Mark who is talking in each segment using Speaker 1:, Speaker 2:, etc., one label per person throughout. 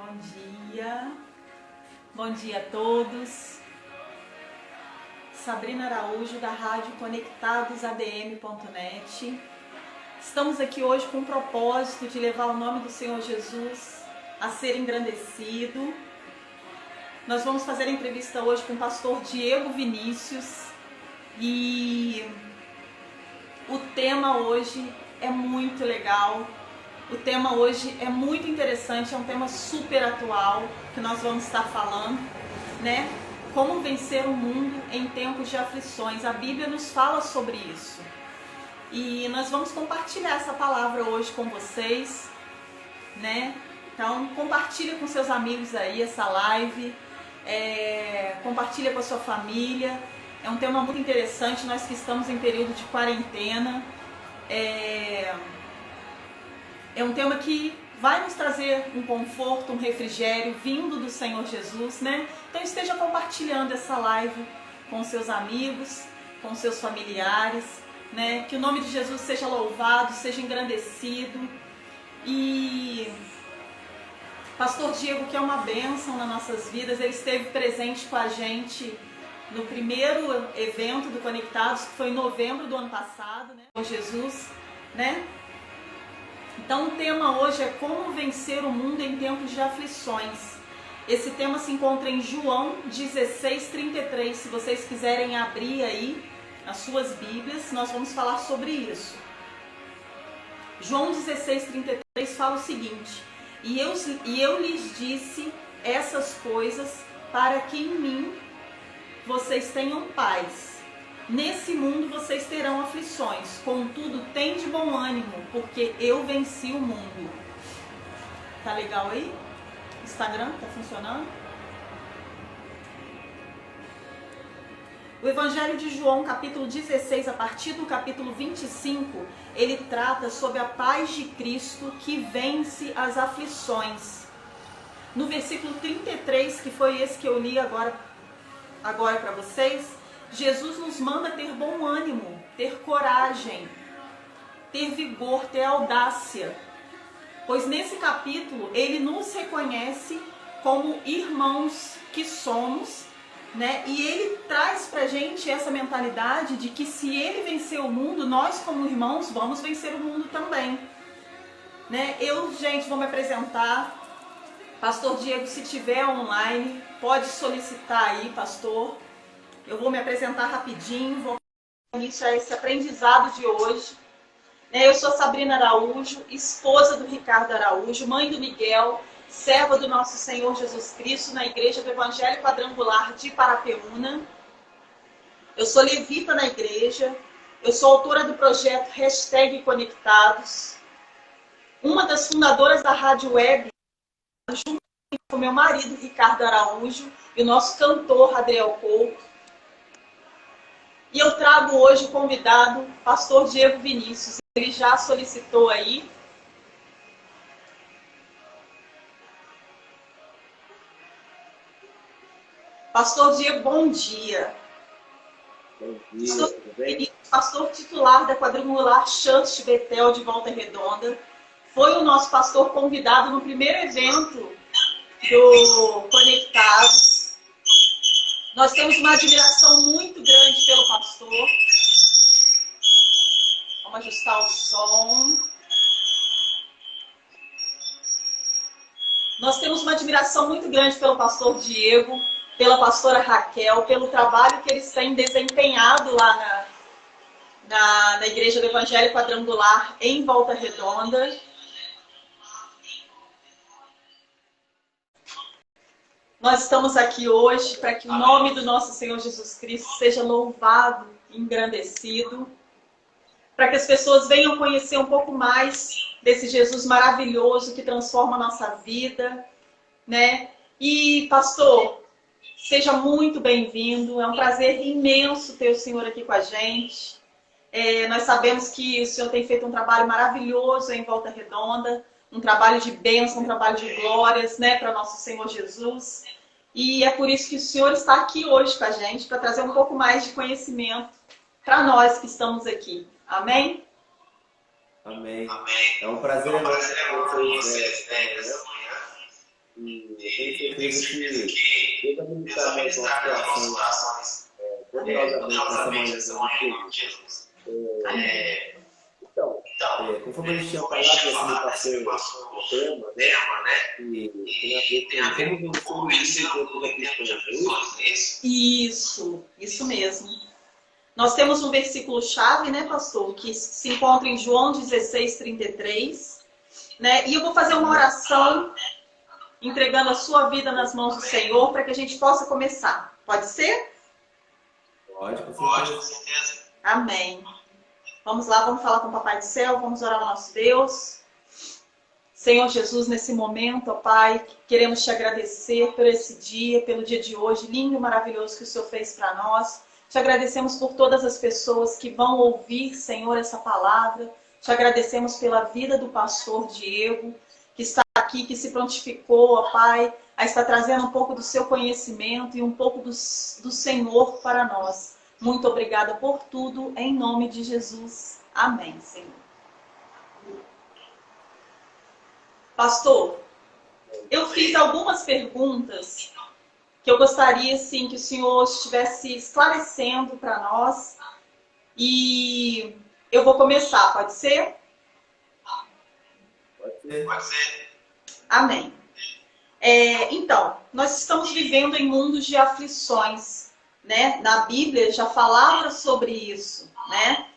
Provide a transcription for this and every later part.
Speaker 1: Bom dia. Bom dia a todos. Sabrina Araújo, da Rádio ConectadosADM.net. Estamos aqui hoje com o propósito de levar o nome do Senhor Jesus a ser engrandecido. Nós vamos fazer a entrevista hoje com o pastor Diego Vinícius e o tema hoje é muito legal. O tema hoje é muito interessante, é um tema super atual que nós vamos estar falando, né? Como vencer o mundo em tempos de aflições. A Bíblia nos fala sobre isso. E nós vamos compartilhar essa palavra hoje com vocês, né? Então, compartilha com seus amigos aí essa live, compartilha com a sua família. É um tema muito interessante, nós que estamos em período de quarentena. É um tema que vai nos trazer um conforto, um refrigério vindo do Senhor Jesus, né? Então esteja compartilhando essa live com seus amigos, com seus familiares, né? Que o nome de Jesus seja louvado, seja engrandecido. E Pastor Diego, que é uma bênção nas nossas vidas, ele esteve presente com a gente no primeiro evento do Conectados, que foi em novembro do ano passado, né? Com Jesus, né? Então o tema hoje é como vencer o mundo em tempos de aflições. Esse tema se encontra em João 16:33. Se vocês quiserem abrir aí as suas Bíblias, nós vamos falar sobre isso. João 16:33 fala o seguinte: E eu lhes disse essas coisas para que em mim vocês tenham paz. Nesse mundo vocês terão aflições, contudo, tende bom ânimo, porque eu venci o mundo. Tá legal aí? Instagram, tá funcionando? O Evangelho de João, capítulo 16, a partir do capítulo 25, ele trata sobre a paz de Cristo que vence as aflições. No versículo 33, que foi esse que eu li agora para vocês, Jesus nos manda ter bom ânimo, ter coragem, ter vigor, ter audácia. Pois nesse capítulo ele nos reconhece como irmãos que somos, né? E ele traz pra gente essa mentalidade de que se ele vencer o mundo, nós como irmãos vamos vencer o mundo também, né? Gente, vou me apresentar. Pastor Diego, se tiver online, pode solicitar aí, pastor. Eu vou me apresentar rapidinho, vou iniciar esse aprendizado de hoje. Eu sou Sabrina Araújo, esposa do Ricardo Araújo, mãe do Miguel, serva do nosso Senhor Jesus Cristo na Igreja do Evangelho Quadrangular de Parapeúna. Eu sou levita na igreja, eu sou autora do projeto #Conectados, uma das fundadoras da Rádio Web, junto com meu marido Ricardo Araújo e o nosso cantor Adriel Couto. E eu trago hoje o convidado, pastor Diego Vinícius. Ele já solicitou aí. Pastor Diego, bom dia.
Speaker 2: Bom dia,
Speaker 1: Pastor
Speaker 2: tudo bem?
Speaker 1: Vinícius, pastor titular da Quadrangular Chantes de Betel de Volta Redonda. Foi o nosso pastor convidado no primeiro evento do Conectados. Nós temos uma admiração muito grande pelo pastor. Vamos ajustar o som. Nós temos uma admiração muito grande pelo pastor Diego, pela pastora Raquel, pelo trabalho que eles têm desempenhado lá na Igreja do Evangelho Quadrangular em Volta Redonda. Nós estamos aqui hoje para que o nome do nosso Senhor Jesus Cristo seja louvado e engrandecido, para que as pessoas venham conhecer um pouco mais desse Jesus maravilhoso que transforma a nossa vida, né? E, pastor, seja muito bem-vindo, é um prazer imenso ter o senhor aqui com a gente. Nós sabemos que o senhor tem feito um trabalho maravilhoso em Volta Redonda, um trabalho de bênção, um trabalho de glórias, né, para nosso Senhor Jesus. E é por isso que o Senhor está aqui hoje com a gente, para trazer um pouco mais de conhecimento para nós que estamos aqui. Amém?
Speaker 2: Amém. É um prazer enorme ter vocês nessa manhã. E eu tenho certeza que Deus vai ministrar nos nossos corações poderosamente nessa manhã de Jesus. Então, conforme a gente tinha falado, assim, me passou o tema, né? E tem a ver com como vencer o medo das pessoas.
Speaker 1: Isso mesmo. Nós temos um versículo-chave, né, pastor, que se encontra em João 16:33, né? E eu vou fazer uma oração entregando a sua vida nas mãos do Senhor para que a gente possa começar. Pode ser?
Speaker 2: Pode, com certeza.
Speaker 1: Amém. Vamos lá, vamos falar com o Papai do Céu, vamos orar ao nosso Deus. Senhor Jesus, nesse momento, ó Pai, queremos te agradecer por esse dia, pelo dia de hoje, lindo e maravilhoso que o Senhor fez para nós. Te agradecemos por todas as pessoas que vão ouvir, Senhor, essa palavra. Te agradecemos pela vida do pastor Diego, que está aqui, que se prontificou, ó Pai, a estar trazendo um pouco do seu conhecimento e um pouco do Senhor para nós. Muito obrigada por tudo, em nome de Jesus. Amém, Senhor. Pastor, eu fiz algumas perguntas que eu gostaria, sim, que o Senhor estivesse esclarecendo para nós. E eu vou começar, pode ser?
Speaker 2: Pode ser.
Speaker 1: Amém. Então, nós estamos vivendo em mundos de aflições, né? Na Bíblia já falava sobre isso, né?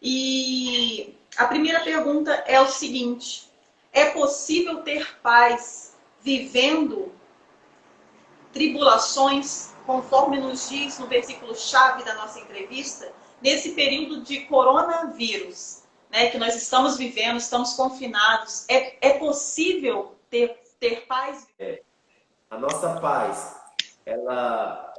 Speaker 1: E a primeira pergunta é o seguinte: é possível ter paz vivendo tribulações, conforme nos diz no versículo-chave da nossa entrevista, nesse período de coronavírus, né, que nós estamos vivendo, estamos confinados? É possível ter paz?
Speaker 2: A nossa paz, ela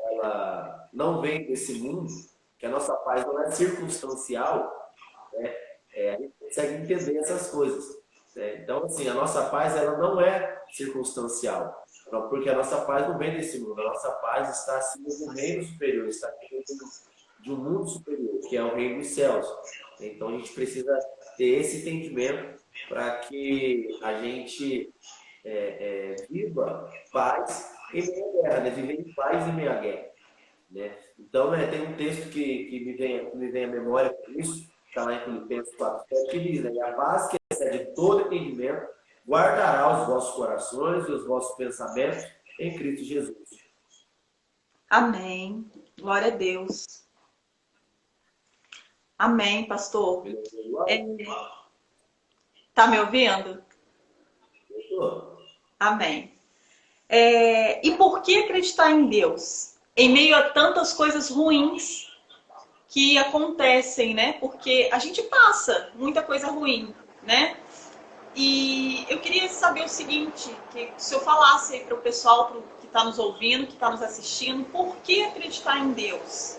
Speaker 2: não vem desse mundo, que a nossa paz não é circunstancial, né? A gente consegue entender essas coisas. Então, assim, a nossa paz, ela não é circunstancial, porque a nossa paz não vem desse mundo, a nossa paz está acima do reino superior, está acima de um mundo superior, que é o reino dos céus. Então, a gente precisa ter esse entendimento para que a gente viva paz em meio à guerra, né? Viver em paz em meio à guerra, né? Então, tem um texto que me vem à memória por isso, está lá em Filipenses 4:7, que diz, né? E a paz que excede todo entendimento guardará os vossos corações e os vossos pensamentos em Cristo Jesus.
Speaker 1: Amém. Glória a Deus. Amém, pastor. Tá me ouvindo? Amém. E por que acreditar em Deus? Em meio a tantas coisas ruins que acontecem, né? Porque a gente passa muita coisa ruim, né? E eu queria saber o seguinte, que o senhor falasse aí para o pessoal que está nos ouvindo, que está nos assistindo, por que acreditar em Deus?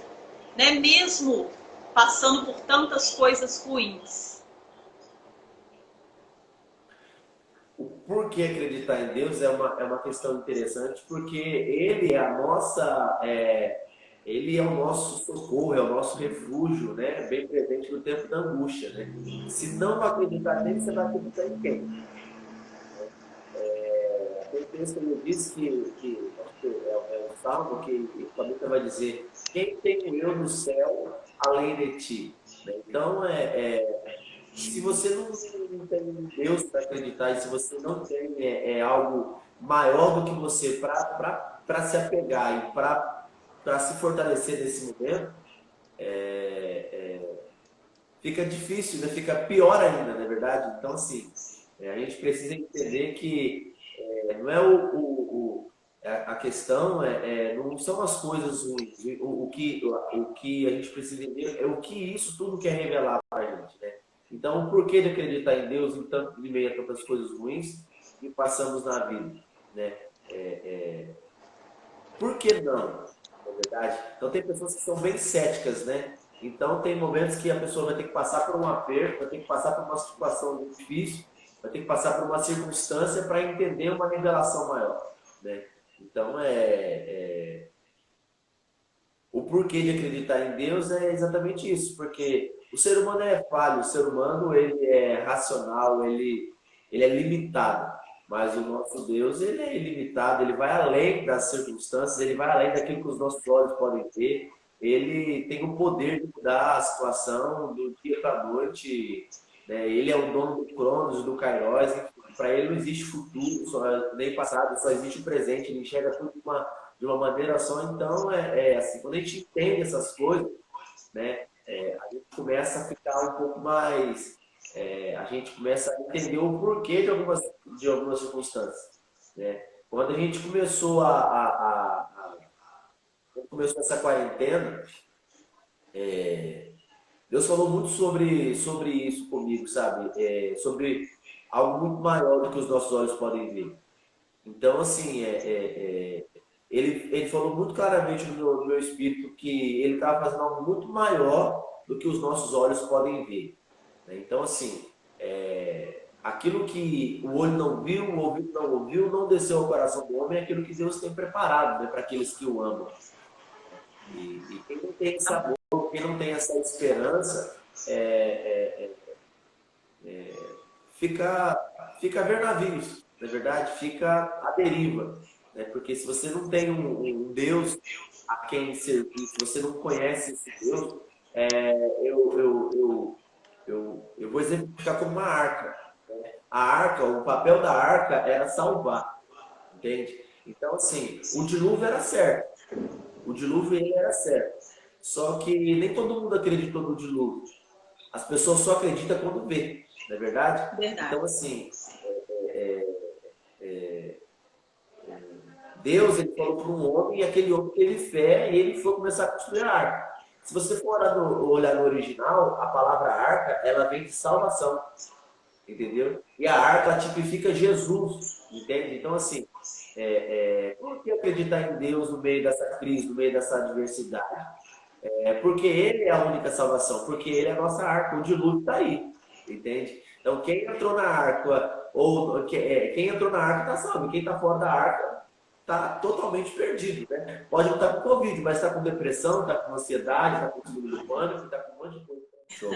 Speaker 1: Né? Mesmo passando por tantas coisas ruins.
Speaker 2: O porquê acreditar em Deus é uma questão interessante, porque Ele é Ele é o nosso socorro, é o nosso refúgio, né? Bem presente no tempo da angústia, né? Se não acreditar nele, você vai acreditar em quem? Tem texto que diz que é um salmo que o Salmista vai dizer: quem tenho eu no céu além de ti? Então, se você não tem Deus para acreditar, e se você não tem algo maior do que você para se apegar e para se fortalecer nesse momento, fica difícil, né? Fica pior ainda, na verdade. Então, assim, a gente precisa entender que não é a questão não são as coisas ruins. O que a gente precisa entender é o que isso tudo quer revelar para a gente, né? Então, o porquê de acreditar em Deus em meio a tantas coisas ruins que passamos na vida, né? Por que não? Na verdade, então tem pessoas que são bem céticas, né? Então tem momentos que a pessoa vai ter que passar por um aperto, vai ter que passar por uma situação difícil, vai ter que passar por uma circunstância para entender uma revelação maior, né? Então o porquê de acreditar em Deus é exatamente isso, porque o ser humano é falho, o ser humano ele é racional, ele é limitado. Mas o nosso Deus, ele é ilimitado, ele vai além das circunstâncias, ele vai além daquilo que os nossos olhos podem ver. Ele tem o poder de mudar a situação do dia para a noite, né? Ele é o dono do Cronos, do Kairos. Para ele não existe futuro, nem passado, só existe o presente. Ele enxerga tudo de uma maneira só. Então, assim, quando a gente entende essas coisas, né, a gente começa a ficar um pouco mais... a gente começa a entender o porquê de algumas circunstâncias, né? Quando a gente começou quando começou essa quarentena, Deus falou muito sobre isso comigo, sabe? Sobre algo muito maior do que os nossos olhos podem ver. Então, assim, ele falou muito claramente no meu espírito que ele estava fazendo algo muito maior do que os nossos olhos podem ver, né? Então, assim, aquilo que o olho não viu, o ouvido não ouviu, não desceu ao coração do homem, é aquilo que Deus tem preparado, né, para aqueles que o amam. E quem não tem esse amor, quem não tem essa esperança, fica a ver navios, na verdade, fica à deriva, né? Porque se você não tem um Deus a quem servir, se você não conhece esse Deus, eu vou exemplificar como uma arca, né? A arca, o papel da arca era salvar, entende? Então, assim, o dilúvio era certo. O dilúvio ele era certo. Só que nem todo mundo acreditou no dilúvio. As pessoas só acreditam quando vê, não é verdade?
Speaker 1: Verdade.
Speaker 2: Então, assim, Deus ele falou para um homem e aquele homem teve fé e ele foi começar a construir a arca. Se você for olhar no original, a palavra arca, ela vem de salvação, entendeu? E a arca tipifica Jesus, entende? Então, assim, por que acreditar em Deus no meio dessa crise, no meio dessa adversidade? Porque Ele é a única salvação, porque Ele é a nossa arca, o dilúvio está aí, entende? Então, quem entrou na arca, quem entrou na arca está salvo, quem está fora da arca está totalmente perdido, né? Pode não estar com Covid, mas está com depressão, está com ansiedade, está com síndrome do pânico, está com um monte de coisa. Show.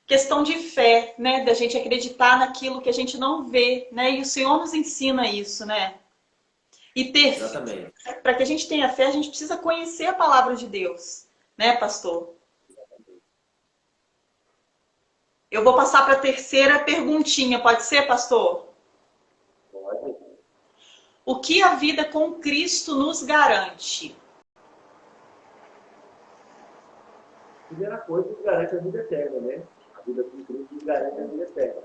Speaker 1: Questão de fé, né? Da gente acreditar naquilo que a gente não vê, né? E o Senhor nos ensina isso, né? E
Speaker 2: Exatamente.
Speaker 1: para que a gente tenha fé, a gente precisa conhecer a palavra de Deus, né, pastor? Eu vou passar para a terceira perguntinha, pode ser, pastor?
Speaker 2: Pode.
Speaker 1: O que a vida com Cristo nos garante?
Speaker 2: Primeira coisa, nos garante a vida eterna, né? A vida com Cristo nos garante a vida eterna.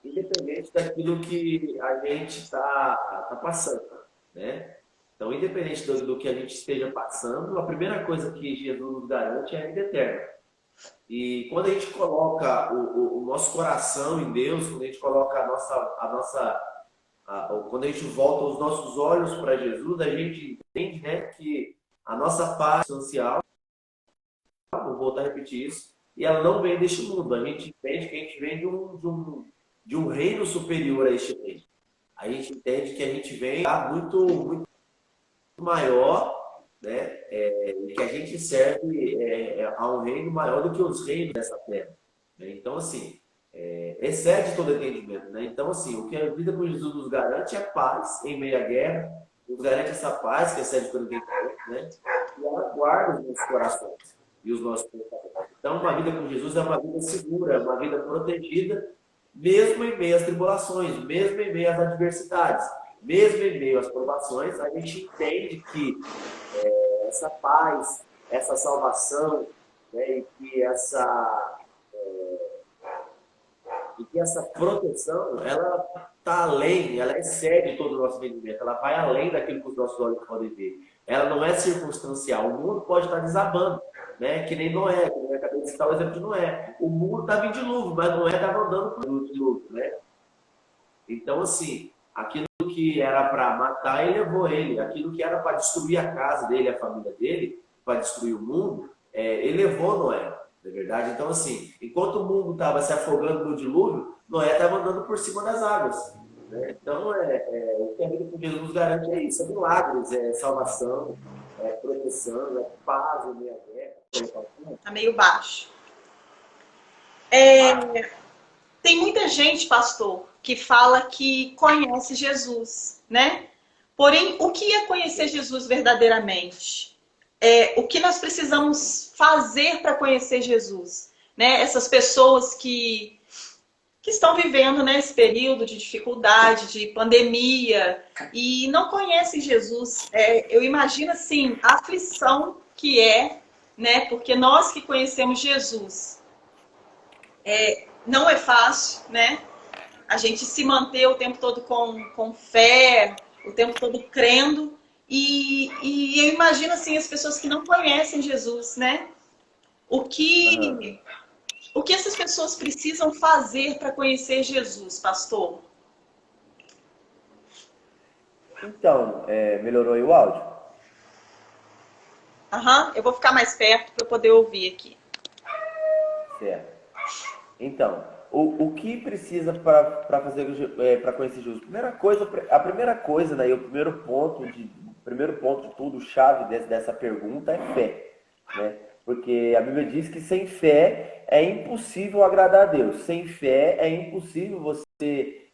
Speaker 2: Independente daquilo que a gente está passando, né? Então, independente do que a gente esteja passando, a primeira coisa que Jesus nos garante é a vida eterna. E quando a gente coloca o nosso coração em Deus, quando a gente coloca quando a gente volta os nossos olhos para Jesus, a gente entende, né, que a nossa paz social, vou voltar a repetir isso, e ela não vem deste mundo. A gente entende que a gente vem de um reino superior a este reino. A gente entende que a gente vem muito, muito maior, né? E que a gente serve a um reino maior do que os reinos dessa terra, né? Então, assim, excede todo entendimento, né? Então, assim, o que a vida com Jesus nos garante é paz em meio à guerra, nos garante essa paz que excede todo entendimento, né? E ela guarda os nossos corações e os nossos pensamentos. Então, uma vida com Jesus é uma vida segura, é uma vida protegida, mesmo em meio às tribulações, mesmo em meio às adversidades, mesmo em meio às provações, a gente entende que essa paz, essa salvação, né, e que essa proteção, ela está além, ela excede todo o nosso entendimento, ela vai além daquilo que os nossos olhos podem ver. Ela não é circunstancial. O mundo pode estar desabando, né? Que nem Noé, que eu acabei de citar o exemplo de Noé. O mundo estava em dilúvio, mas Noé estava andando por dilúvio, né? Então, assim, aquilo que era para matar, ele levou ele. Aquilo que era para destruir a casa dele, a família dele, para destruir o mundo, ele levou Noé, não é verdade? Então, assim, enquanto o mundo estava se afogando no dilúvio, Noé estava andando por cima das águas, né? Então, o que a vida com Jesus nos garante é isso: é milagres, é salvação, é proteção, é paz, é meia guerra.
Speaker 1: Tá meio baixo. Tem muita gente, pastor, que fala que conhece Jesus, né? Porém, o que é conhecer Jesus verdadeiramente? O que nós precisamos fazer para conhecer Jesus? Né? Essas pessoas que estão vivendo, né, esse período de dificuldade, de pandemia, e não conhecem Jesus. Eu imagino, assim, a aflição que né? Porque nós que conhecemos Jesus, não é fácil, né? A gente se manter o tempo todo com fé, o tempo todo crendo. E eu imagino, assim, as pessoas que não conhecem Jesus, né? O
Speaker 2: Aham.
Speaker 1: que, o que essas pessoas precisam fazer para conhecer Jesus, pastor?
Speaker 2: Então, melhorou aí o áudio?
Speaker 1: Aham, eu vou ficar mais perto para eu poder ouvir aqui.
Speaker 2: Certo. Então, o que precisa para fazer para conhecer Jesus? A primeira coisa, né, e o primeiro ponto de tudo, chave dessa pergunta é fé, né? Porque a Bíblia diz que sem fé é impossível agradar a Deus. Sem fé é impossível você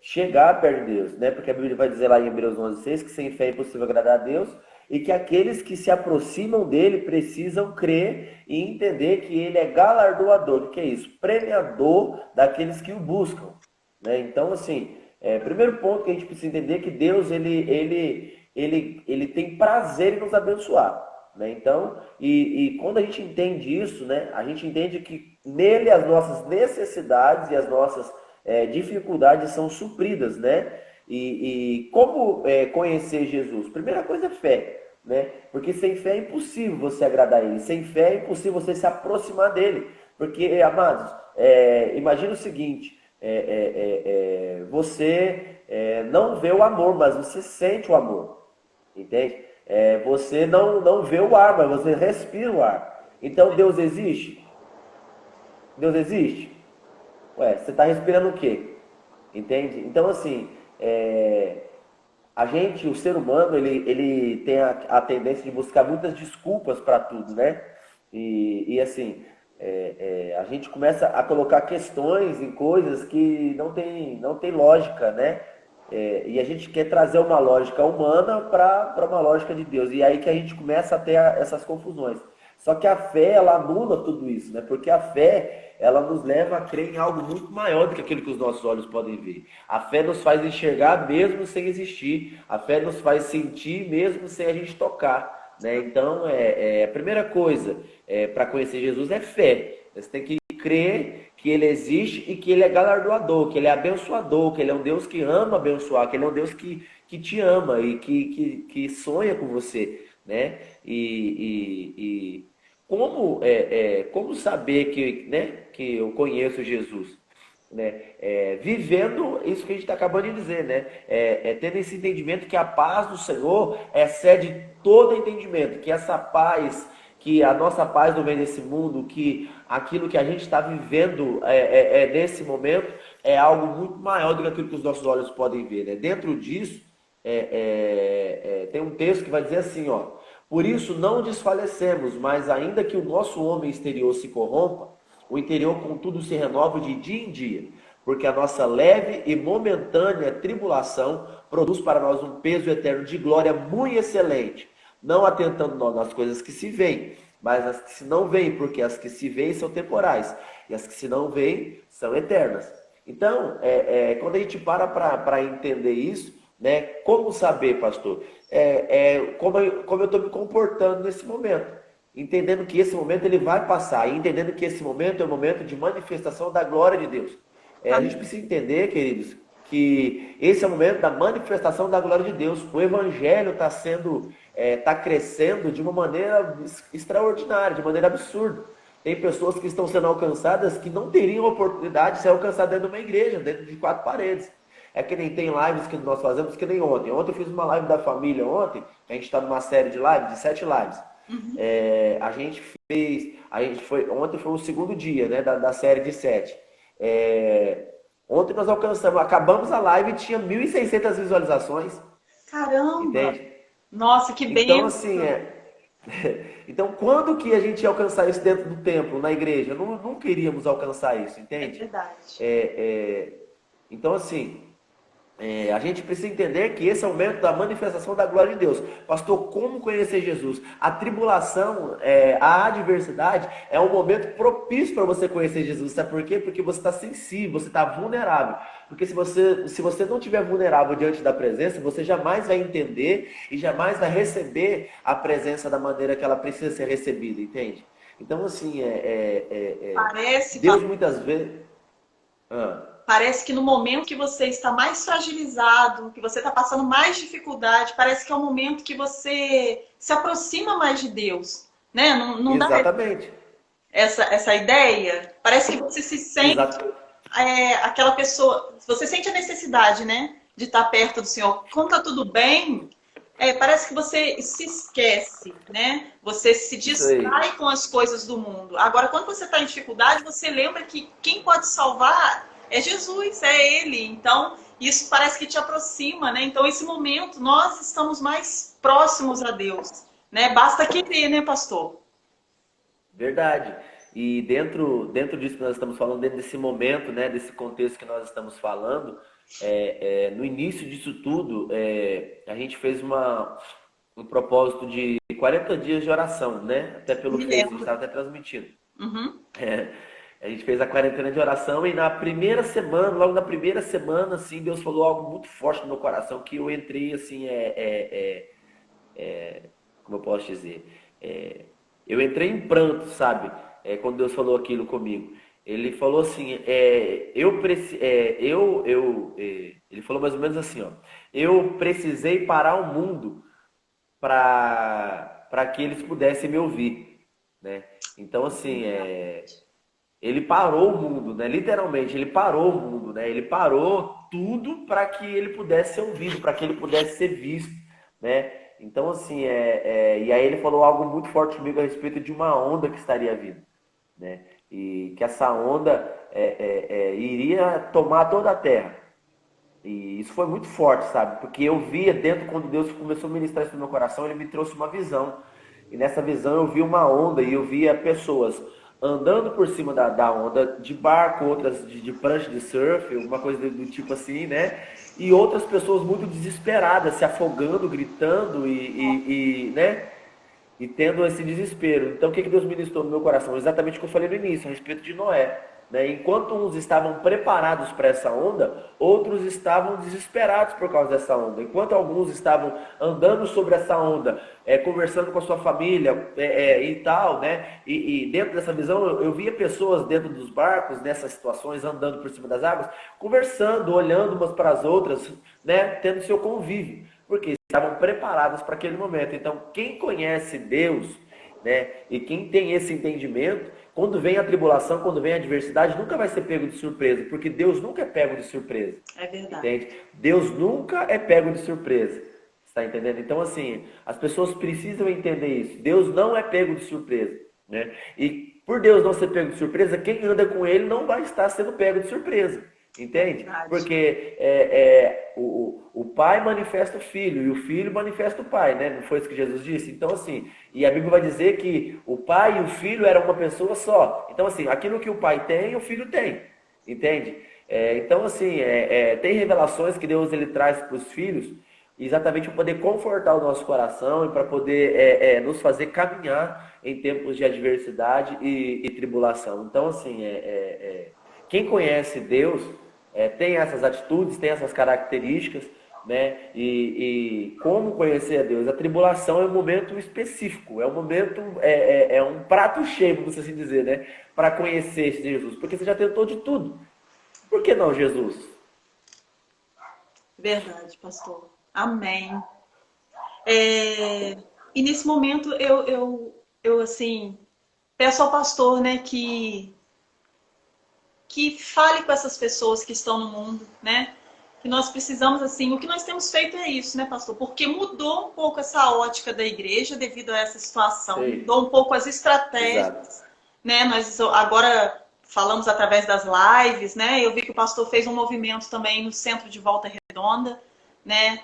Speaker 2: chegar perto de Deus, né? Porque a Bíblia vai dizer lá em Hebreus 11:6 que sem fé é impossível agradar a Deus e que aqueles que se aproximam dele precisam crer e entender que ele é galardoador. O que é isso? Premiador daqueles que o buscam, né? Então, assim, primeiro ponto que a gente precisa entender é que Deus ele tem prazer em nos abençoar, né? Então, e quando a gente entende isso, né, a gente entende que nele as nossas necessidades e as nossas dificuldades são supridas, né? E como conhecer Jesus? Primeira coisa é fé, né? Porque sem fé é impossível você agradar ele, sem fé é impossível você se aproximar dele. Porque, amados, imagina o seguinte: você não vê o amor, mas você sente o amor, entende? Você não vê o ar, mas você respira o ar. Então Deus existe? Deus existe? Ué, você está respirando o quê? Entende? Então, assim, o ser humano, ele tem a tendência de buscar muitas desculpas para tudo, né? E assim, a gente começa a colocar questões em coisas que não tem lógica, né? E a gente quer trazer uma lógica humana para uma lógica de Deus. E aí que a gente começa a ter essas confusões. Só que a fé, ela anula tudo isso, né? Porque a fé, ela nos leva a crer em algo muito maior do que aquilo que os nossos olhos podem ver. A fé nos faz enxergar mesmo sem existir. A fé nos faz sentir mesmo sem a gente tocar, né? Então, a primeira coisa para conhecer Jesus é fé. Você tem que crer que ele existe e que ele é galardoador, que ele é abençoador, que ele é um Deus que ama abençoar, que ele é um Deus que te ama e que sonha com você, né? E como saber que eu conheço Jesus? Né? Vivendo isso que a gente está acabando de dizer, né? Tendo esse entendimento que a paz do Senhor excede todo entendimento, que essa paz, que a nossa paz não vem desse mundo, que aquilo que a gente está vivendo nesse momento é algo muito maior do que aquilo que os nossos olhos podem ver, né? Dentro disso, tem um texto que vai dizer assim, ó: por isso não desfalecemos, mas ainda que o nosso homem exterior se corrompa, o interior contudo se renova de dia em dia, porque a nossa leve e momentânea tribulação produz para nós um peso eterno de glória muito excelente, não atentando nós nas coisas que se veem, mas as que se não veem, porque as que se veem são temporais, e as que se não veem são eternas. Então, quando a gente para entender isso, né? Como saber, pastor? Como eu estou me comportando nesse momento. Entendendo que esse momento ele vai passar. E entendendo que esse momento é um momento de manifestação da glória de Deus. A gente precisa entender, queridos, que esse é o momento da manifestação da glória de Deus. O evangelho está crescendo de uma maneira extraordinária, de maneira absurda. Tem pessoas que estão sendo alcançadas que não teriam oportunidade de ser alcançadas dentro de uma igreja, dentro de 4 paredes. É que nem tem lives que nós fazemos, que nem ontem. Ontem eu fiz uma live da família, ontem. A gente está numa série de lives, de 7 lives. Ontem foi o segundo dia, né, da série de 7. Ontem nós acabamos a live e tinha 1.600 visualizações.
Speaker 1: Caramba!
Speaker 2: Entende?
Speaker 1: Nossa, que
Speaker 2: Então, assim,
Speaker 1: bênção!
Speaker 2: Então, quando que a gente ia alcançar isso dentro do templo, na igreja? Não, não queríamos alcançar isso,
Speaker 1: É
Speaker 2: entende?
Speaker 1: verdade.
Speaker 2: Então, assim, a gente precisa entender que esse é o momento da manifestação da glória de Deus. Pastor, como conhecer Jesus? A tribulação, a adversidade é um momento propício para você conhecer Jesus. Sabe por quê? Porque você está sensível, você está vulnerável. Porque se você não estiver vulnerável diante da presença, você jamais vai entender e jamais vai receber a presença da maneira que ela precisa ser recebida, entende? Então, assim,
Speaker 1: Parece,
Speaker 2: Deus muitas vezes. Ah,
Speaker 1: parece que no momento que você está mais fragilizado, que você está passando mais dificuldade, parece que é o momento que você se aproxima mais de Deus, né? Não dá
Speaker 2: exatamente.
Speaker 1: essa ideia? Parece que você se sente
Speaker 2: Exato.
Speaker 1: aquela pessoa, você sente a necessidade, né, de estar perto do Senhor. Quando está tudo bem, parece que você se esquece, né? Você se
Speaker 2: Isso aí.
Speaker 1: distrai com as coisas do mundo. Agora, quando você está em dificuldade, você lembra que quem pode salvar é Jesus, é Ele. Então, isso parece que te aproxima, né? Então, esse momento, nós estamos mais próximos a Deus, né? Basta querer, né, pastor?
Speaker 2: Verdade. E dentro disso que nós estamos falando, dentro desse momento, né, desse contexto que nós estamos falando, no início disso tudo, a gente fez um propósito de 40 dias de oração, né? Até pelo
Speaker 1: Me
Speaker 2: Face, a gente
Speaker 1: lembro.
Speaker 2: estava até transmitindo.
Speaker 1: Uhum.
Speaker 2: A gente fez a quarentena de oração e na primeira semana, logo na primeira semana, assim, Deus falou algo muito forte no meu coração que eu entrei, assim, como eu posso dizer, é, eu entrei em pranto, sabe? Quando Deus falou aquilo comigo. Ele falou assim, ele falou mais ou menos assim, ó, eu precisei parar o mundo para que eles pudessem me ouvir, né? Então assim, ele parou o mundo, né? Literalmente, ele parou o mundo, né? Ele parou tudo para que ele pudesse ser ouvido, para que ele pudesse ser visto, né? Então, assim, e aí ele falou algo muito forte comigo a respeito de uma onda que estaria vindo, né? E que essa onda iria tomar toda a terra. E isso foi muito forte, sabe? Porque eu via dentro, quando Deus começou a ministrar isso no meu coração, ele me trouxe uma visão. E nessa visão eu vi uma onda e eu via pessoas andando por cima da onda de barco, outras de prancha de surf, alguma coisa do tipo assim, né? E outras pessoas muito desesperadas, se afogando, gritando né? E tendo esse desespero. Então, o que Deus ministrou no meu coração? Exatamente o que eu falei no início, a respeito de Noé. Né? Enquanto uns estavam preparados para essa onda, outros estavam desesperados por causa dessa onda. Enquanto alguns estavam andando sobre essa onda, conversando com a sua família e tal, né? E dentro dessa visão, eu via pessoas dentro dos barcos, nessas situações, andando por cima das águas, conversando, olhando umas para as outras, né? Tendo seu convívio. Porque estavam preparados para aquele momento. Então, quem conhece Deus, né, e quem tem esse entendimento, quando vem a tribulação, quando vem a adversidade, nunca vai ser pego de surpresa, porque Deus nunca é pego de surpresa.
Speaker 1: É verdade.
Speaker 2: Entende? Deus nunca é pego de surpresa. Está entendendo? Então, assim, as pessoas precisam entender isso. Deus não é pego de surpresa, né? E por Deus não ser pego de surpresa, quem anda com ele não vai estar sendo pego de surpresa.
Speaker 1: É
Speaker 2: Entende?
Speaker 1: verdade.
Speaker 2: Porque o pai manifesta o filho e o filho manifesta o pai, né? Não foi isso que Jesus disse? Então, assim, e a Bíblia vai dizer que o pai e o filho eram uma pessoa só. Então, assim, aquilo que o pai tem, o filho tem. Entende? Então, assim, tem revelações que Deus ele traz para os filhos exatamente para poder confortar o nosso coração e para poder nos fazer caminhar em tempos de adversidade e tribulação. Então, assim, quem conhece Deus tem essas atitudes, tem essas características, né? E como conhecer a Deus? A tribulação é um momento específico, é um momento, é um prato cheio, vamos assim dizer, né? Para conhecer Jesus, porque você já tentou de tudo. Por que não Jesus?
Speaker 1: Verdade, pastor. Amém. É, e nesse momento eu assim, peço ao pastor, né, que fale com essas pessoas que estão no mundo, né? Que nós precisamos, assim, o que nós temos feito é isso, né, pastor? Porque mudou um pouco essa ótica da igreja devido a essa situação,
Speaker 2: Sei,
Speaker 1: mudou um pouco as
Speaker 2: exato.
Speaker 1: estratégias, né? Nós agora falamos através das lives, né? Eu vi que o pastor fez um movimento também no centro de Volta Redonda, né?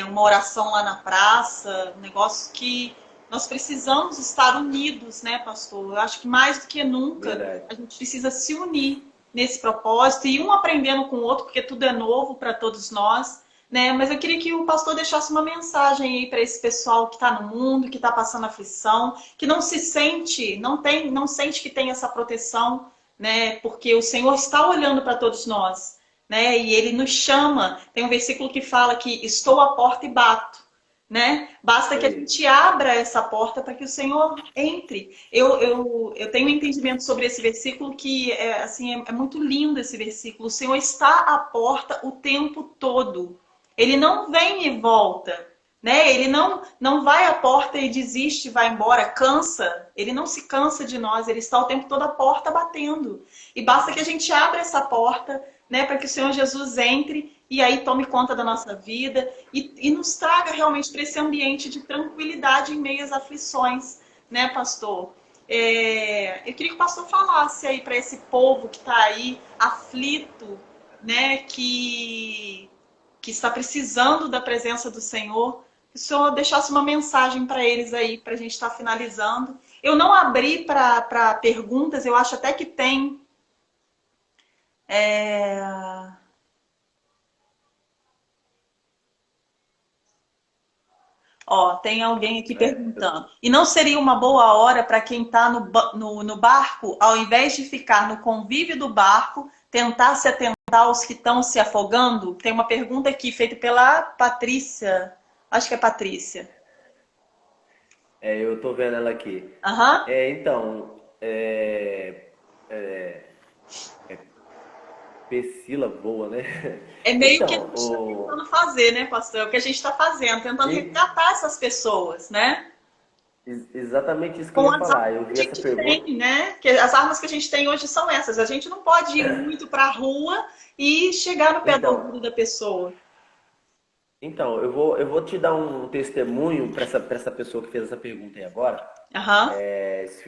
Speaker 1: Uma oração lá na praça, um negócio que Nós precisamos estar unidos, né, pastor? Eu acho que mais do que nunca
Speaker 2: Verdade.
Speaker 1: a gente precisa se unir nesse propósito e um aprendendo com o outro, porque tudo é novo para todos nós, né? Mas eu queria que o pastor deixasse uma mensagem aí para esse pessoal que está no mundo, que está passando aflição, que não se sente, não sente que tem essa proteção, né? Porque o Senhor está olhando para todos nós, né? E Ele nos chama. Tem um versículo que fala que estou à porta e bato, né? Basta que a
Speaker 2: Aí.
Speaker 1: gente abra essa porta para que o Senhor entre. Eu tenho um entendimento sobre esse versículo que é muito lindo esse versículo. O Senhor está à porta o tempo todo. Ele não vem e volta, né? Ele não vai à porta e desiste, vai embora, cansa. Ele não se cansa de nós, ele está o tempo todo à porta batendo. E basta que a gente abra essa porta, né, para que o Senhor Jesus entre e aí tome conta da nossa vida e nos traga realmente para esse ambiente de tranquilidade em meio às aflições, né, pastor? Eu queria que o pastor falasse aí para esse povo que está aí aflito, né, que está precisando da presença do Senhor, que o Senhor deixasse uma mensagem para eles aí, para a gente estar finalizando. Eu não abri para perguntas, eu acho até que tem. Ó, tem alguém aqui perguntando. E não seria uma boa hora para quem está no barco, ao invés de ficar no convívio do barco, tentar se atentar aos que estão se afogando? Tem uma pergunta aqui feita pela Patrícia. Acho que é Patrícia.
Speaker 2: Eu tô vendo ela aqui.
Speaker 1: Aham.
Speaker 2: Então, é, Priscila voa, né?
Speaker 1: É meio que a
Speaker 2: Então,
Speaker 1: gente está tentando fazer, né, pastor? É o que a gente está fazendo, tentando
Speaker 2: e-
Speaker 1: resgatar essas pessoas, né?
Speaker 2: exatamente isso que eu
Speaker 1: Com
Speaker 2: ia
Speaker 1: as armas
Speaker 2: falar. Eu
Speaker 1: que
Speaker 2: vi
Speaker 1: a
Speaker 2: essa
Speaker 1: gente
Speaker 2: pergunta.
Speaker 1: tem, né? Que as armas que a gente tem hoje são essas. A gente não pode ir muito para a rua e chegar no pé do
Speaker 2: Então,
Speaker 1: ouvido da pessoa.
Speaker 2: eu vou te dar um testemunho para essa pessoa que fez essa pergunta aí agora.
Speaker 1: Aham.
Speaker 2: Esse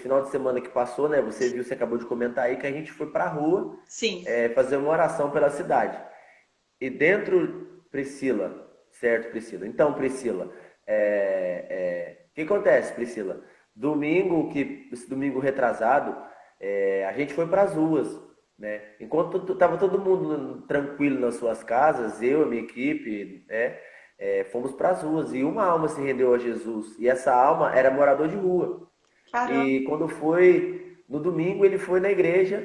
Speaker 2: final de semana que passou, né? Você viu, você acabou de comentar aí que a gente foi pra rua
Speaker 1: Sim.
Speaker 2: fazer uma oração pela cidade. E dentro, Priscila, certo, Priscila? Então, Priscila, o que acontece, Priscila? Esse domingo retrasado, a gente foi para as ruas, né? Enquanto estava todo mundo tranquilo nas suas casas, eu, a minha equipe, né? Fomos para as ruas e uma alma se rendeu a Jesus. E essa alma era morador de rua.
Speaker 1: Caramba.
Speaker 2: E quando foi no domingo, ele foi na igreja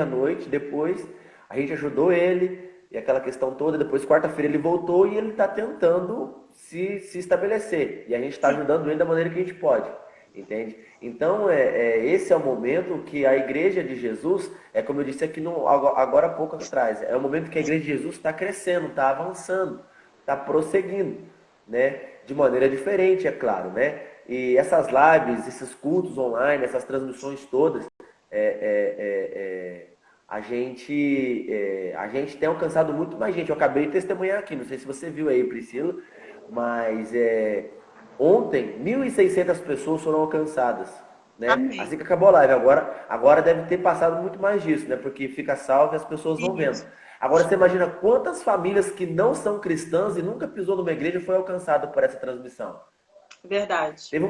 Speaker 2: à noite, depois a gente ajudou ele e aquela questão toda. Depois, quarta-feira, ele voltou e ele está tentando se estabelecer. E a gente está
Speaker 1: Sim.
Speaker 2: ajudando ele da maneira que a gente pode, entende? Então, esse é o momento que a igreja de Jesus, como eu disse aqui agora há pouco atrás, é o momento que a igreja de Jesus está crescendo, está avançando, está prosseguindo, né? De maneira diferente, é claro, né? E essas lives, esses cultos online, essas transmissões todas, a gente tem alcançado muito mais gente. Eu acabei de testemunhar aqui, não sei se você viu aí, Priscila, mas ontem 1.600 pessoas foram alcançadas, né? Assim
Speaker 1: Amém.
Speaker 2: que acabou a live. Agora deve ter passado muito mais disso, né? Porque fica salvo e as pessoas vão vendo.
Speaker 1: Isso.
Speaker 2: Agora você imagina quantas famílias que não são cristãs e nunca pisou numa igreja foi alcançado por essa transmissão.
Speaker 1: Verdade.
Speaker 2: Teve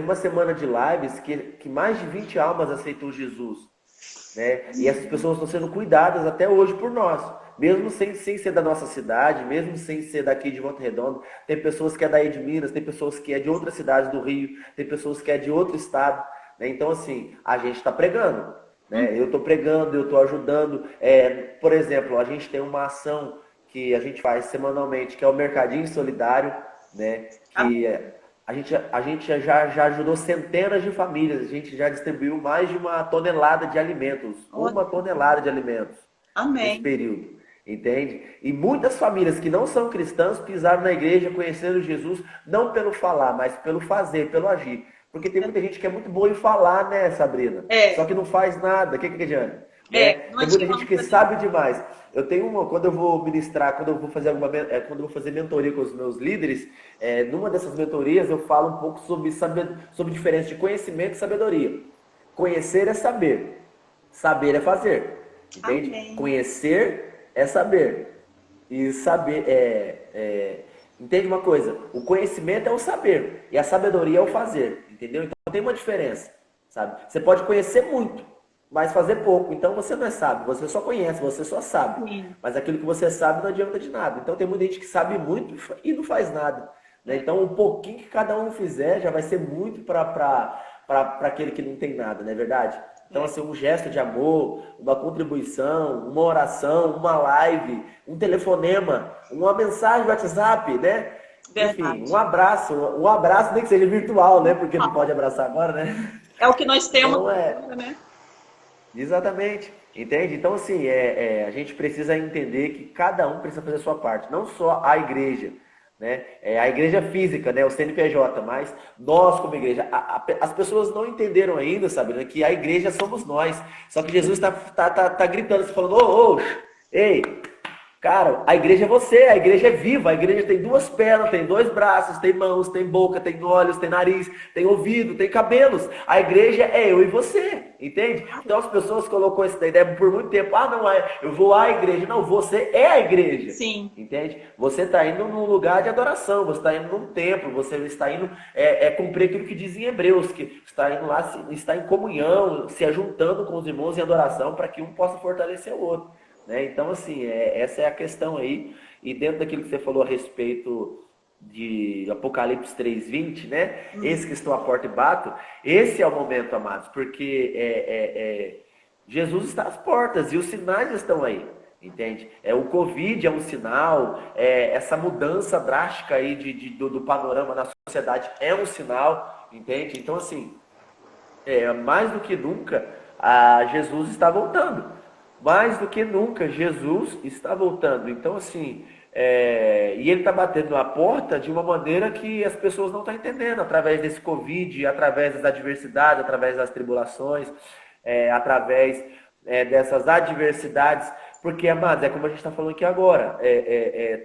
Speaker 2: uma semana de lives que mais de 20 almas aceitou Jesus, né? E essas pessoas estão sendo cuidadas até hoje por nós, mesmo sem ser da nossa cidade, mesmo sem ser daqui de Volta Redonda. Tem pessoas que é daí de Minas, tem pessoas que é de outras cidades do Rio, tem pessoas que é de outro estado, né? Então, assim, a gente está pregando,
Speaker 1: Hum.
Speaker 2: né? Eu estou pregando, eu estou ajudando. Por exemplo, a gente tem uma ação que a gente faz semanalmente, que é o Mercadinho Solidário, né?
Speaker 1: Amém.
Speaker 2: A gente já ajudou centenas de famílias, a gente já distribuiu mais de 1 tonelada de alimentos,
Speaker 1: Olha.
Speaker 2: 1 tonelada de alimentos nesse
Speaker 1: Amém.
Speaker 2: período, entende? E muitas famílias que não são cristãs pisaram na igreja, conheceram Jesus, não pelo falar, mas pelo fazer, pelo agir. Porque tem muita gente que é muito boa em falar, né, Sabrina? Só
Speaker 1: É,
Speaker 2: que não faz nada. O que adianta? Né?
Speaker 1: não
Speaker 2: Tem muita
Speaker 1: adianta
Speaker 2: gente que
Speaker 1: fazer.
Speaker 2: sabe demais. Eu tenho quando eu vou ministrar, quando eu vou fazer quando eu vou fazer mentoria com os meus líderes, numa dessas mentorias eu falo um pouco sobre diferença de conhecimento e sabedoria. Conhecer é saber, saber é fazer, entende?
Speaker 1: Amém.
Speaker 2: Conhecer é saber e saber Entende uma coisa? O conhecimento é o saber e a sabedoria é o fazer, entendeu? Então tem uma diferença, sabe? Você pode conhecer muito, mas fazer pouco. Então você não é sábio, você só conhece, você só sabe.
Speaker 1: Sim.
Speaker 2: Mas aquilo que você sabe não adianta de nada. Então tem muita gente que sabe muito e não faz nada, né? Então um pouquinho que cada um fizer já vai ser muito para aquele que não tem nada, não é verdade? Então, assim, um gesto de amor, uma contribuição, uma oração, uma live, um telefonema, uma mensagem no WhatsApp, né? Enfim,
Speaker 1: Verdade.
Speaker 2: um abraço nem que seja virtual, né? Porque não pode abraçar agora, né?
Speaker 1: É o que nós temos
Speaker 2: Então,
Speaker 1: agora, né?
Speaker 2: exatamente, entende? Então, assim, a gente precisa entender que cada um precisa fazer a sua parte, não só a igreja, né? A igreja física, né? O CNPJ, mas nós como igreja, as pessoas não entenderam ainda, sabe, né? Que a igreja somos nós. Só que Jesus tá gritando, assim, falando, ô, ei, cara, a igreja é você, a igreja é viva, a igreja tem duas pernas, tem dois braços, tem mãos, tem boca, tem olhos, tem nariz, tem ouvido, tem cabelos. A igreja é eu e você, entende? Então as pessoas colocou essa ideia por muito tempo, não eu vou à igreja. Não, você é a igreja,
Speaker 1: Sim.
Speaker 2: entende? Você está indo num lugar de adoração, você está indo num templo, você está indo cumprir aquilo que diz em Hebreus, que está indo lá, está em comunhão, se ajuntando com os irmãos em adoração para que um possa fortalecer o outro. Né? Então, assim, essa é a questão aí. E dentro daquilo que você falou a respeito de Apocalipse 3:20, né? Esses que estão à porta e batem, esse é o momento, amados, porque Jesus está às portas e os sinais estão aí, entende? O Covid é um sinal, essa mudança drástica aí do panorama na sociedade é um sinal, entende? Então, assim, mais do que nunca, Jesus está voltando. Mais do que nunca, Jesus está voltando. Então, assim, e ele está batendo na porta de uma maneira que as pessoas não estão entendendo, através desse Covid, através das adversidades, através das tribulações, através dessas adversidades. Porque, amados, é como a gente está falando aqui agora,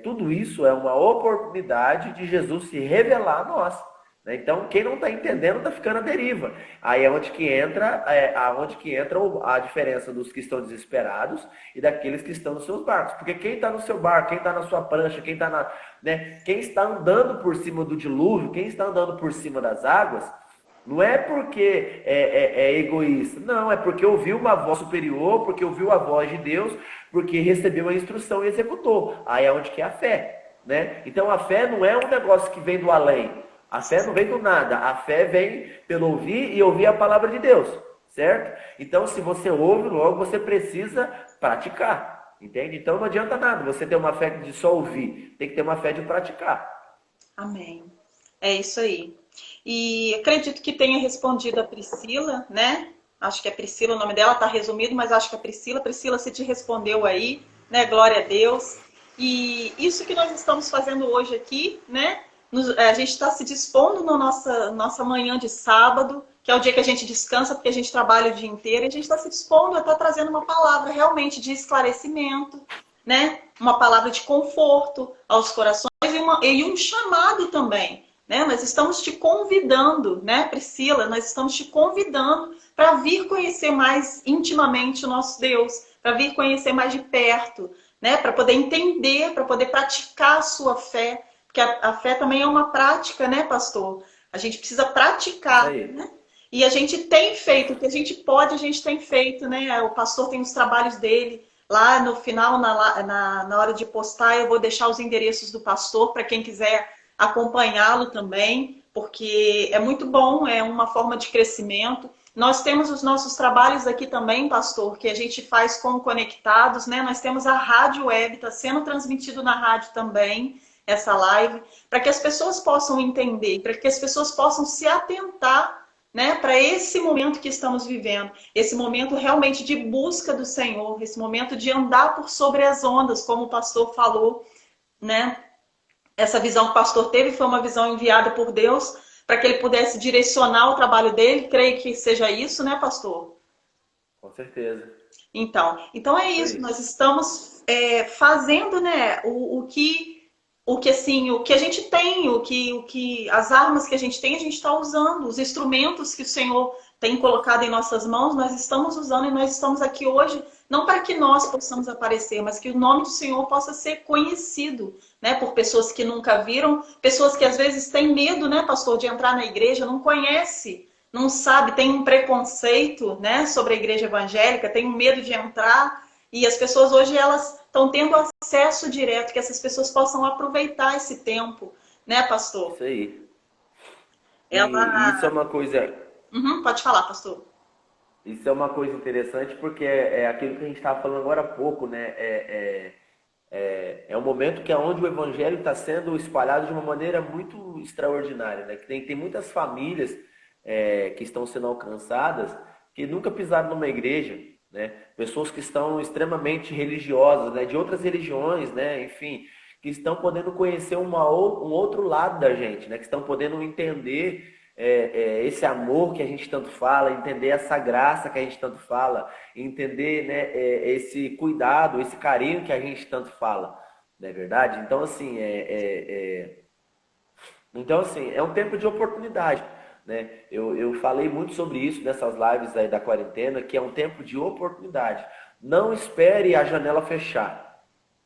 Speaker 2: tudo isso é uma oportunidade de Jesus se revelar a nós. Então, quem não está entendendo está ficando à deriva. Aí é onde que entra a diferença dos que estão desesperados e daqueles que estão nos seus barcos. Porque quem está no seu barco, quem está na sua prancha, quem está andando por cima do dilúvio, quem está andando por cima das águas, não é porque é egoísta. Não, é porque ouviu uma voz superior, porque ouviu a voz de Deus, porque recebeu a instrução e executou. Aí é onde que é a fé. Né? Então, a fé não é um negócio que vem do além. A fé não vem do nada, a fé vem pelo ouvir e ouvir a palavra de Deus, certo? Então, se você ouve, logo você precisa praticar, entende? Então não adianta nada você ter uma fé de só ouvir, tem que ter uma fé de praticar.
Speaker 1: Amém. É isso aí. E acredito que tenha respondido a Priscila, né? Acho que é Priscila, o nome dela está resumido, mas acho que é Priscila. Priscila, se te respondeu aí, né? Glória a Deus. E isso que nós estamos fazendo hoje aqui, né? A gente está se dispondo na nossa manhã de sábado, que é o dia que a gente descansa, porque a gente trabalha o dia inteiro, e a gente está se dispondo a estar trazendo uma palavra realmente de esclarecimento, né? Uma palavra de conforto aos corações e um chamado também, né? Nós estamos te convidando, né, Priscila? Nós estamos te convidando para vir conhecer mais intimamente o nosso Deus, para vir conhecer mais de perto, né? Para poder entender, para poder praticar a sua fé. Porque a fé também é uma prática, né, pastor? A gente precisa praticar, né? E a gente tem feito, o que a gente pode, a gente tem feito, né? O pastor tem os trabalhos dele. Lá no final, na hora de postar, eu vou deixar os endereços do pastor para quem quiser acompanhá-lo também, porque é muito bom, é uma forma de crescimento. Nós temos os nossos trabalhos aqui também, pastor, que a gente faz com Conectados, né? Nós temos a rádio web, está sendo transmitido na rádio também, essa live, para que as pessoas possam entender, para que as pessoas possam se atentar, né, para esse momento que estamos vivendo, esse momento realmente de busca do Senhor, esse momento de andar por sobre as ondas, como o pastor falou, né? Essa visão que o pastor teve foi uma visão enviada por Deus para que ele pudesse direcionar o trabalho dele. Creio que seja isso, né, pastor?
Speaker 2: Com certeza.
Speaker 1: Então é isso. Nós estamos fazendo, né, o que a gente tem, as armas que a gente tem, a gente está usando, os instrumentos que o Senhor tem colocado em nossas mãos, nós estamos usando e nós estamos aqui hoje não para que nós possamos aparecer, mas que o nome do Senhor possa ser conhecido, né, por pessoas que nunca viram, pessoas que às vezes têm medo, né, pastor, de entrar na igreja, não conhece, não sabe, tem um preconceito, né, sobre a igreja evangélica, tem um medo de entrar, e as pessoas hoje elas estão tendo acesso direto, que essas pessoas possam aproveitar esse tempo, né, pastor?
Speaker 2: Isso aí. E isso é
Speaker 1: Ela...
Speaker 2: uma coisa,
Speaker 1: Uhum, pode falar, pastor.
Speaker 2: isso é uma coisa interessante porque é aquilo que a gente estava falando agora há pouco, né? É um momento que é onde o evangelho está sendo espalhado de uma maneira muito extraordinária, né? Que tem muitas famílias que estão sendo alcançadas que nunca pisaram numa igreja, né? Pessoas que estão extremamente religiosas, né? De outras religiões, né? Enfim, que estão podendo conhecer um outro lado da gente, né? Que estão podendo entender esse amor que a gente tanto fala, entender essa graça que a gente tanto fala, entender, né, esse cuidado, esse carinho que a gente tanto fala, não é verdade? Então, assim, é um tempo de oportunidade, né? Eu falei muito sobre isso nessas lives aí da quarentena, que é um tempo de oportunidade. Não espere a janela fechar,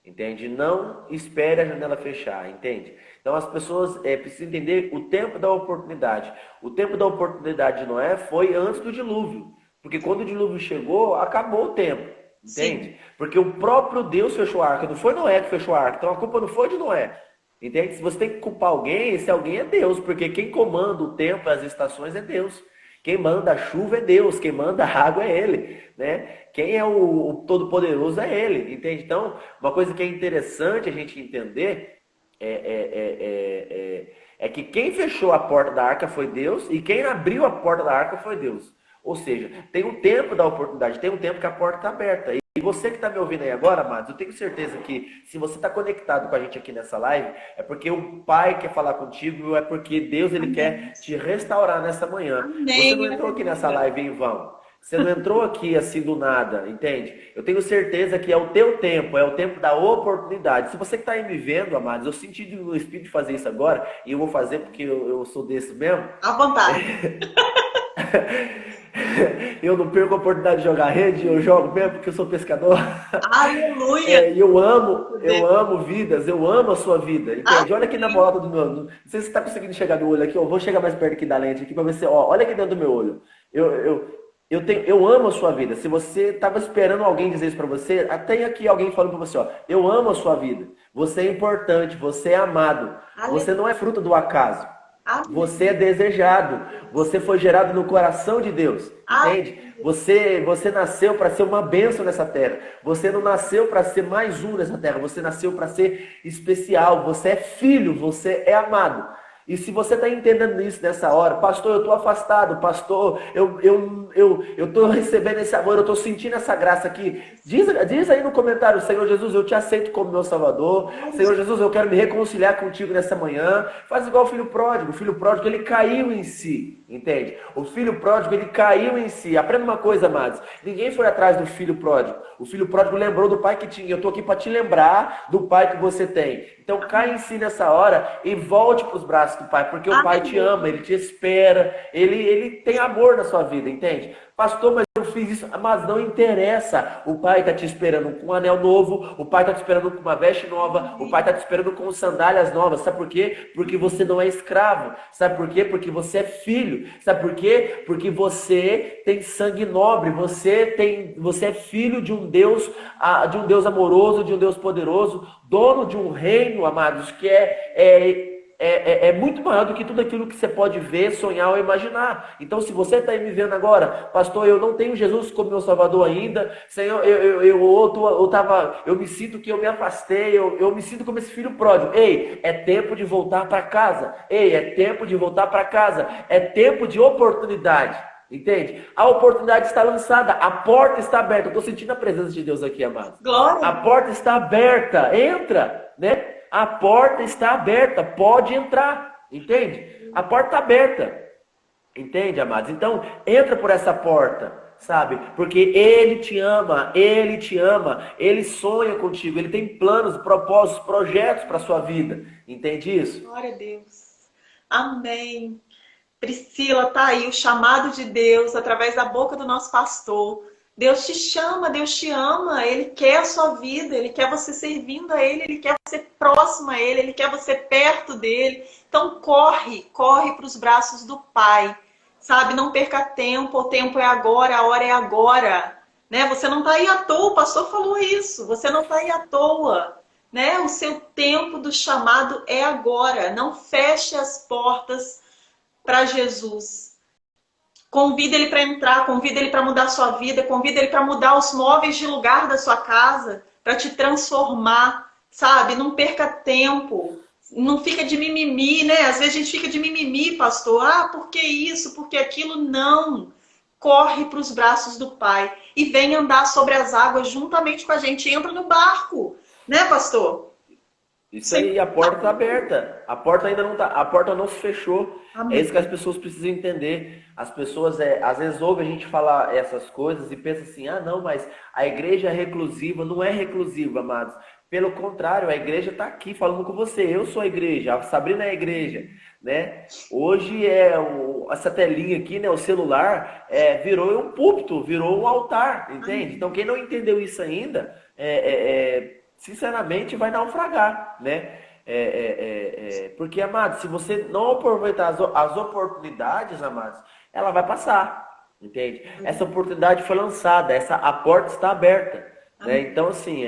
Speaker 2: entende? Não espere a janela fechar, entende? Então as pessoas precisam entender o tempo da oportunidade. O tempo da oportunidade de Noé foi antes do dilúvio, porque quando o dilúvio chegou, acabou o tempo, entende?
Speaker 1: Sim,
Speaker 2: Porque o próprio Deus fechou a arca, não foi Noé que fechou a arca, então a culpa não foi de Noé. Entende? Se você tem que culpar alguém, esse alguém é Deus, porque quem comanda o tempo e as estações é Deus. Quem manda a chuva é Deus, quem manda a água é Ele, né? Quem é o Todo-Poderoso é Ele, entende? Então, uma coisa que é interessante a gente entender é que quem fechou a porta da arca foi Deus e quem abriu a porta da arca foi Deus. Ou seja, tem um tempo da oportunidade, tem um tempo que a porta está aberta. E você que está me ouvindo aí agora, amados, eu tenho certeza que se você está conectado com a gente aqui nessa live, é porque o Pai quer falar contigo, é porque Deus ele
Speaker 1: amém.
Speaker 2: quer te restaurar nessa manhã. Você não
Speaker 1: Amém,
Speaker 2: entrou aqui nessa
Speaker 1: aleluia.
Speaker 2: live em vão. Você não entrou aqui assim do nada, entende? Eu tenho certeza que é o teu tempo, é o tempo da oportunidade. Se você que está aí me vendo, amados, eu senti no espírito de fazer isso agora, e eu vou fazer porque eu sou desse mesmo.
Speaker 1: À vontade.
Speaker 2: Eu não perco a oportunidade de jogar rede, eu jogo mesmo porque eu sou pescador.
Speaker 1: Aleluia.
Speaker 2: E eu amo vidas, eu amo a sua vida, entende? Olha aqui na
Speaker 1: Amém.
Speaker 2: volta do meu. Não sei se você está conseguindo chegar no olho aqui, eu vou chegar mais perto aqui da lente aqui para ver se. Ó, olha aqui dentro do meu olho. Eu amo a sua vida. Se você estava esperando alguém dizer isso para você, tem aqui alguém falando para você, ó, eu amo a sua vida. Você é importante, você é amado. Você não é
Speaker 1: Aleluia.
Speaker 2: fruto do acaso. Você é
Speaker 1: Amém.
Speaker 2: desejado. Você foi gerado no coração de Deus. Entende?
Speaker 1: Aleluia.
Speaker 2: Você nasceu para ser uma bênção nessa terra. Você não nasceu para ser mais um nessa terra. Você nasceu para ser especial. Você é filho. Você é amado. E se você está entendendo isso nessa hora, pastor, eu estou afastado, pastor, eu estou recebendo esse amor, eu estou sentindo essa graça aqui. Diz aí no comentário, Senhor Jesus, eu te aceito como meu Salvador. Senhor Jesus, eu quero me reconciliar contigo nessa manhã. Faz igual o filho pródigo. O filho pródigo, ele caiu em si, entende? O filho pródigo, ele caiu em si. Aprenda uma coisa, amados. Ninguém foi atrás do filho pródigo. O filho pródigo lembrou do pai que tinha. Eu estou aqui para te lembrar do pai que você tem. Então cai em si nessa hora e volte para os braços do pai, porque o pai te
Speaker 1: Aleluia.
Speaker 2: ama, ele te espera, ele tem amor na sua vida, entende? Pastor, mas eu fiz isso, mas não interessa. O pai está te esperando com um anel novo, o pai está te esperando com uma veste nova, o pai está te esperando com sandálias novas. Sabe por quê? Porque você não é escravo. Sabe por quê? Porque você é filho. Sabe por quê? Porque você tem sangue nobre, você é filho de um Deus amoroso, de um Deus poderoso, dono de um reino, amados, que é muito maior do que tudo aquilo que você pode ver, sonhar ou imaginar. Então, se você está aí me vendo agora, pastor, eu não tenho Jesus como meu Salvador ainda, Senhor, eu me sinto que eu me afastei, eu me sinto como esse filho pródigo. Ei, é tempo de voltar para casa. Ei, é tempo de voltar para casa. É tempo de oportunidade. Entende? A oportunidade está lançada, a porta está aberta. Eu estou sentindo a presença de Deus aqui, amados.
Speaker 1: Glória.
Speaker 2: A porta está aberta, entra, né? A porta está aberta, pode entrar, entende? A porta está aberta, entende, amados? Então, entra por essa porta, sabe? Porque Ele te ama, Ele sonha contigo, Ele tem planos, propósitos, projetos para a sua vida, entende isso?
Speaker 1: Glória a Deus. Amém. Priscila, tá aí o chamado de Deus através da boca do nosso pastor. Deus te chama, Deus te ama, Ele quer a sua vida, Ele quer você servindo a Ele quer você próximo a Ele quer você perto dele. Então corre para os braços do Pai, sabe? Não perca tempo, o tempo é agora, a hora é agora, né? Você não está aí à toa, o pastor falou isso, você não está aí à toa, né? O seu tempo do chamado é agora, não feche as portas para Jesus. Convida ele para entrar, convida ele para mudar a sua vida, convida ele para mudar os móveis de lugar da sua casa, para te transformar, sabe? Não perca tempo, não fica de mimimi, né? Às vezes a gente fica de mimimi, pastor. Ah, por que isso? Por que aquilo? Não. Corre para os braços do Pai e vem andar sobre as águas juntamente com a gente. Entra no barco, né, pastor?
Speaker 2: Isso aí, a porta está aberta. A porta ainda não tá, a porta não se fechou.
Speaker 1: Amém.
Speaker 2: É isso que as pessoas precisam entender. As pessoas às vezes ouvem a gente falar essas coisas e pensam assim: ah, não, mas a igreja é reclusiva. Não é reclusiva, amados. Pelo contrário, a igreja está aqui falando com você. Eu sou a igreja, a Sabrina é a igreja, né? Hoje essa telinha aqui, né? O celular virou um púlpito, virou um altar, entende? Então quem não entendeu isso ainda sinceramente vai naufragar, né? Porque, amados, se você não aproveitar as oportunidades, amados, ela vai passar, entende? Essa oportunidade foi lançada, a porta está aberta, né? Então, assim,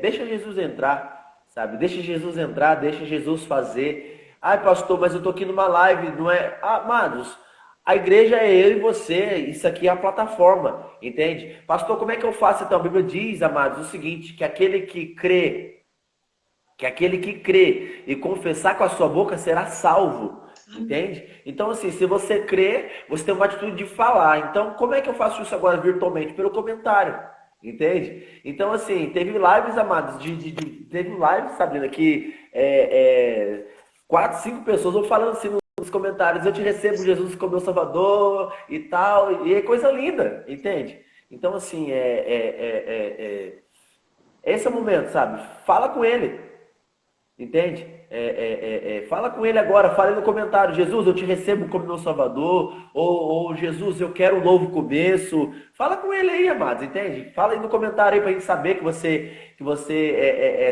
Speaker 2: deixa Jesus entrar, sabe? Deixa Jesus entrar, deixa Jesus fazer. Ai, pastor, mas eu tô aqui numa live, não é? Amados, a igreja é eu e você, isso aqui é a plataforma, entende? Pastor, como é que eu faço então? A Bíblia diz, amados, o seguinte, que aquele que crê e confessar com a sua boca será salvo, entende? Então, assim, se você crê, você tem uma atitude de falar. Então, como é que eu faço isso agora virtualmente? Pelo comentário, entende? Então, assim, teve lives, amados, teve lives, Sabrina, que 4, 5 pessoas vão falando assim nos comentários: eu te recebo, Jesus, como meu Salvador e tal, e é coisa linda, entende? Então, assim, esse é o momento, sabe? Fala com ele, entende? Fala com ele agora, fala aí no comentário: Jesus, eu te recebo como meu Salvador, ou Jesus, eu quero um novo começo. Fala com ele aí, amados, entende? Fala aí no comentário aí pra gente saber que você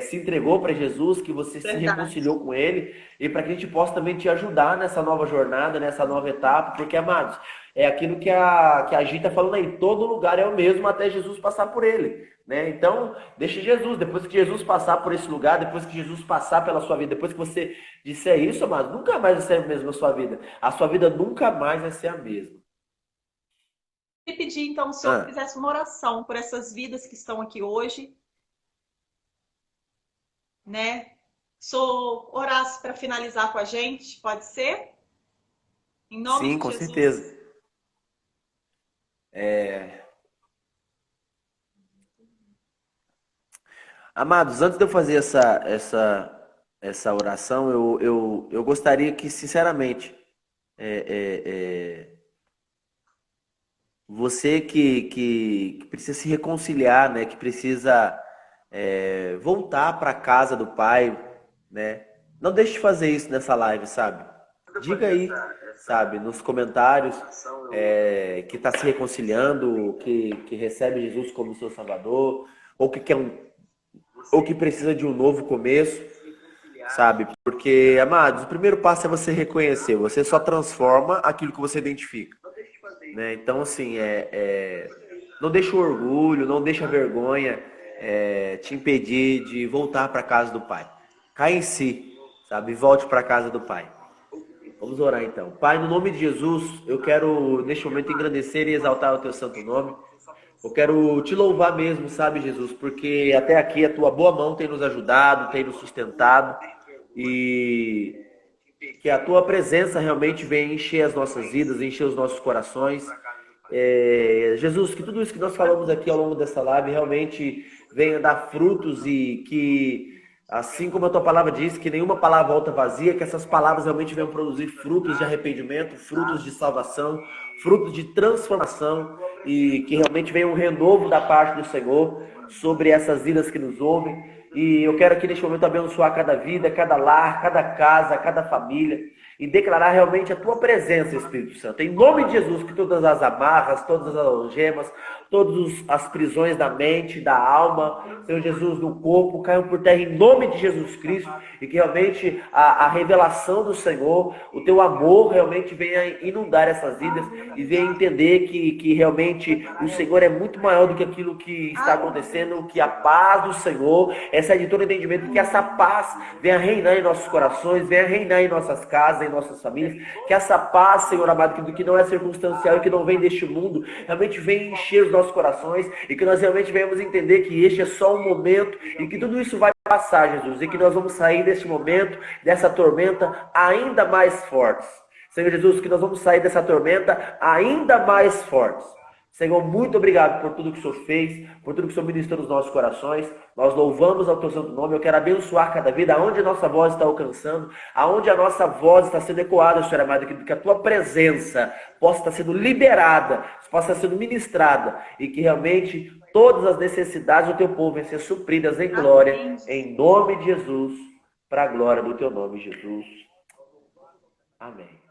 Speaker 2: se entregou para Jesus, que você se reconciliou com ele, e para que a gente possa também te ajudar nessa nova jornada, nessa nova etapa, porque, amados, é aquilo que a Gi tá falando aí: todo lugar é o mesmo até Jesus passar por ele, né? Então, deixa Jesus, depois que Jesus passar por esse lugar, depois que Jesus passar pela sua vida, depois que você disser isso, amado, nunca mais vai ser a mesma a sua vida. A sua vida nunca mais vai ser a mesma.
Speaker 1: E pedir, então, se o senhor fizesse uma oração por essas vidas que estão aqui hoje, né? Se o senhor orasse para finalizar com a gente, pode ser? Em nome
Speaker 2: Sim,
Speaker 1: de
Speaker 2: com
Speaker 1: Jesus.
Speaker 2: certeza. Amados, antes de eu fazer essa oração, eu gostaria que, sinceramente, você que precisa se reconciliar, né, que precisa voltar para a casa do Pai, né, não deixe de fazer isso nessa live, sabe? Diga aí, sabe, nos comentários, que está se reconciliando, que recebe Jesus como seu Salvador, ou que quer ou que precisa de um novo começo, sabe? Porque, amados, o primeiro passo é você reconhecer. Você só transforma aquilo que você identifica, né? Então, assim, não deixa o orgulho, não deixa a vergonha te impedir de voltar para a casa do Pai. Cai em si, sabe? Volte para a casa do Pai. Vamos orar então. Pai, no nome de Jesus, eu quero neste momento engrandecer e exaltar o teu santo nome. Eu quero te louvar mesmo, sabe, Jesus, porque até aqui a tua boa mão tem nos ajudado, tem nos sustentado, e que a tua presença realmente venha encher as nossas vidas, encher os nossos corações. Jesus, que tudo isso que nós falamos aqui ao longo dessa live realmente venha dar frutos, e que, assim como a tua palavra diz, que nenhuma palavra volta vazia, que essas palavras realmente venham produzir frutos de arrependimento, frutos de salvação, frutos de transformação, e que realmente venha um renovo da parte do Senhor sobre essas vidas que nos ouvem. E eu quero aqui neste momento abençoar cada vida, cada lar, cada casa, cada família. e declarar realmente a tua presença, Espírito Santo. Em nome de Jesus, que todas as amarras, todas as algemas, todas as prisões da mente, da alma, Senhor Jesus, do corpo, caiam por terra em nome de Jesus Cristo, e que realmente a revelação do Senhor, o teu amor realmente venha inundar essas vidas e venha entender que realmente o Senhor é muito maior do que aquilo que está acontecendo, que a paz do Senhor excede todo entendimento, que essa paz venha reinar em nossos corações, venha reinar em nossas casas, em nossas famílias, que essa paz, Senhor amado, que não é circunstancial e que não vem deste mundo, realmente venha encher os nossos corações e que nós realmente venhamos entender que este é só um momento e que tudo isso vai passar, Jesus, e que nós vamos sair deste momento, dessa tormenta, ainda mais fortes. Senhor Jesus, que nós vamos sair dessa tormenta ainda mais fortes. Senhor, muito obrigado por tudo que o Senhor fez, por tudo que o Senhor ministrou nos nossos corações. Nós louvamos ao teu santo nome. Eu quero abençoar cada vida, aonde a nossa voz está alcançando, aonde a nossa voz está sendo ecoada, Senhor amado, que a tua presença possa estar sendo liberada, possa estar sendo ministrada e que realmente todas as necessidades do teu povo venham ser supridas em glória, em nome de Jesus, para a glória do teu nome, Jesus. Amém.